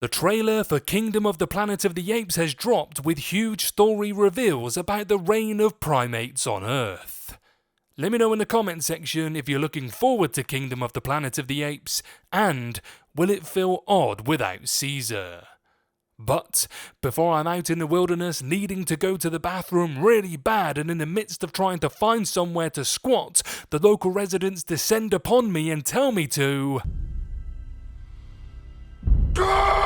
The trailer for Kingdom of the Planet of the Apes has dropped with huge story reveals about the reign of primates on Earth. Let me know in the comment section if you're looking forward to Kingdom of the Planet of the Apes, and will it feel odd without Caesar? But before I'm out in the wilderness needing to go to the bathroom really bad and in the midst of trying to find somewhere to squat, the local residents descend upon me and tell me to... Go!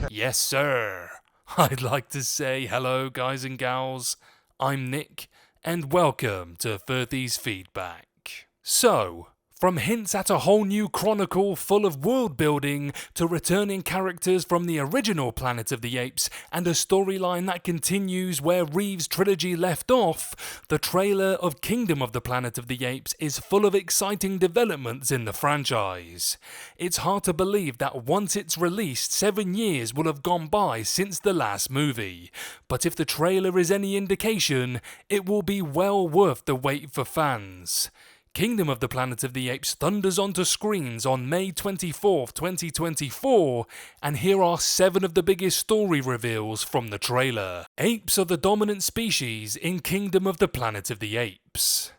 Yes, sir. I'd like to say hello, guys and gals. I'm Nick, and welcome to 30's Feedback. So, from hints at a whole new chronicle full of world building to returning characters from the original Planet of the Apes and a storyline that continues where Reeves' trilogy left off, the trailer of Kingdom of the Planet of the Apes is full of exciting developments in the franchise. It's hard to believe that once it's released, 7 years will have gone by since the last movie, but if the trailer is any indication, it will be well worth the wait for fans. Kingdom of the Planet of the Apes thunders onto screens on May 24th, 2024, and here are 7 of the biggest story reveals from the trailer. Apes are the dominant species in Kingdom of the Planet of the Apes.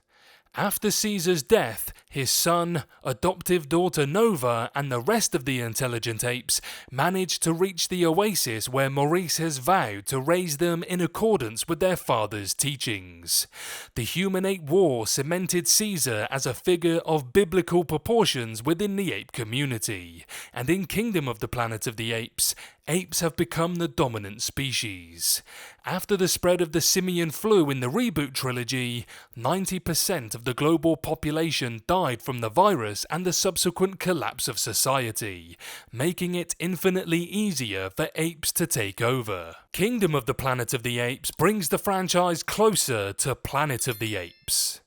After Caesar's death, his son, adoptive daughter Nova, and the rest of the intelligent apes managed to reach the oasis where Maurice has vowed to raise them in accordance with their father's teachings. The human-ape war cemented Caesar as a figure of biblical proportions within the ape community, and in Kingdom of the Planet of the Apes, apes have become the dominant species. After the spread of the simian flu in the reboot trilogy, 90% of the global population died from the virus and the subsequent collapse of society, making it infinitely easier for apes to take over. Kingdom of the Planet of the Apes brings the franchise closer to Planet of the Apes.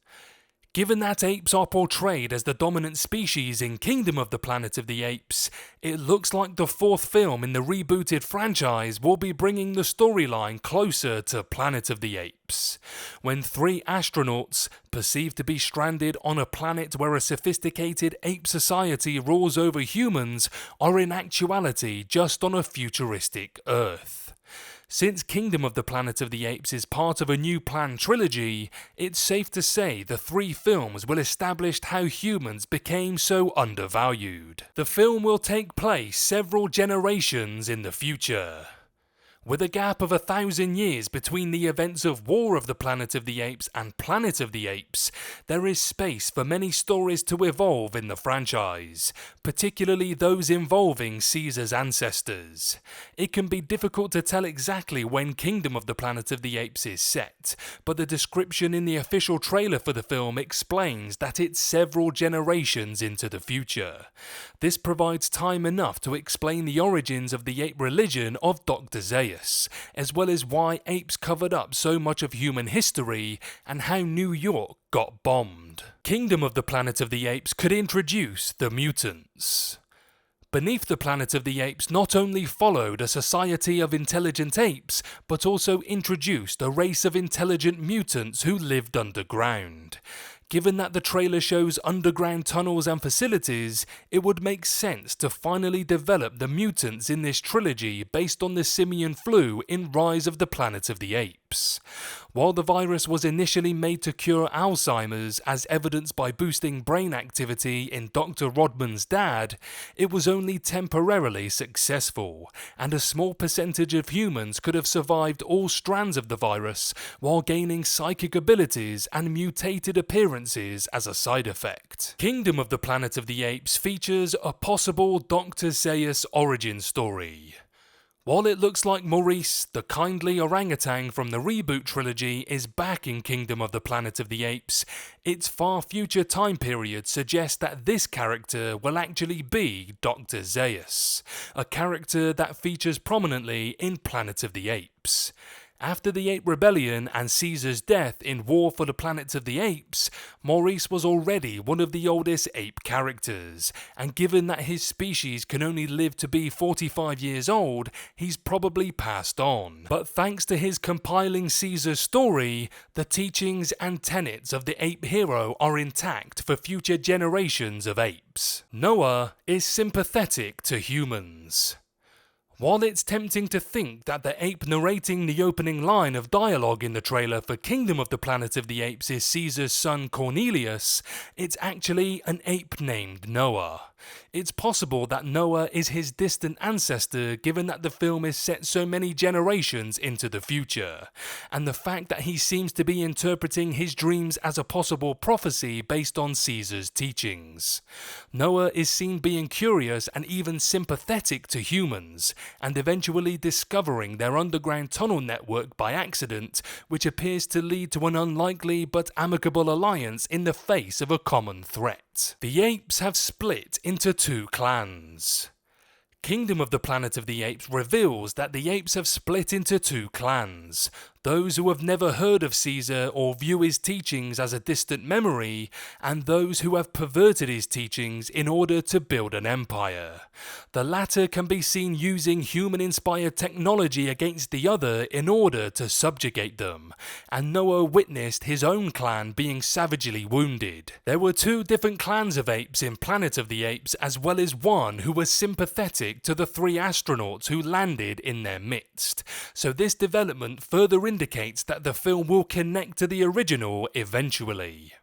Given that apes are portrayed as the dominant species in Kingdom of the Planet of the Apes, it looks like the 4th film in the rebooted franchise will be bringing the storyline closer to Planet of the Apes. When 3 astronauts, perceived to be stranded on a planet where a sophisticated ape society rules over humans, are in actuality just on a futuristic Earth. Since Kingdom of the Planet of the Apes is part of a new planned trilogy, it's safe to say the 3 films will establish how humans became so undervalued. The film will take place several generations in the future. With a gap of 1,000 years between the events of War of the Planet of the Apes and Planet of the Apes, there is space for many stories to evolve in the franchise, particularly those involving Caesar's ancestors. It can be difficult to tell exactly when Kingdom of the Planet of the Apes is set, but the description in the official trailer for the film explains that it's several generations into the future. This provides time enough to explain the origins of the ape religion of Dr. Zaius, as well as why apes covered up so much of human history and how New York got bombed. Kingdom of the Planet of the Apes could introduce the mutants. Beneath the Planet of the Apes not only followed a society of intelligent apes, but also introduced a race of intelligent mutants who lived underground. Given that the trailer shows underground tunnels and facilities, it would make sense to finally develop the mutants in this trilogy based on the simian flu in Rise of the Planet of the Apes. While the virus was initially made to cure Alzheimer's, as evidenced by boosting brain activity in Dr. Rodman's dad, it was only temporarily successful, and a small percentage of humans could have survived all strands of the virus while gaining psychic abilities and mutated appearances as a side effect. Kingdom of the Planet of the Apes features a possible Dr. Zaius origin story. While it looks like Maurice, the kindly orangutan from the reboot trilogy, is back in Kingdom of the Planet of the Apes, its far future time period suggests that this character will actually be Dr. Zaius, a character that features prominently in Planet of the Apes. After the Ape Rebellion and Caesar's death in War for the Planet of the Apes, Maurice was already one of the oldest ape characters, and given that his species can only live to be 45 years old, he's probably passed on. But thanks to his compiling Caesar's story, the teachings and tenets of the ape hero are intact for future generations of apes. Noah is sympathetic to humans. While it's tempting to think that the ape narrating the opening line of dialogue in the trailer for Kingdom of the Planet of the Apes is Caesar's son Cornelius, it's actually an ape named Noah. It's possible that Noah is his distant ancestor given that the film is set so many generations into the future, and the fact that he seems to be interpreting his dreams as a possible prophecy based on Caesar's teachings. Noah is seen being curious and even sympathetic to humans, and eventually discovering their underground tunnel network by accident, which appears to lead to an unlikely but amicable alliance in the face of a common threat. The apes have split into two clans. Kingdom of the Planet of the Apes reveals that the apes have split into two clans. Those who have never heard of Caesar or view his teachings as a distant memory, and those who have perverted his teachings in order to build an empire. The latter can be seen using human-inspired technology against the other in order to subjugate them, and Noah witnessed his own clan being savagely wounded. There were two different clans of apes in Planet of the Apes, as well as one who was sympathetic to the three astronauts who landed in their midst. So this development further indicates that the film will connect to the original eventually.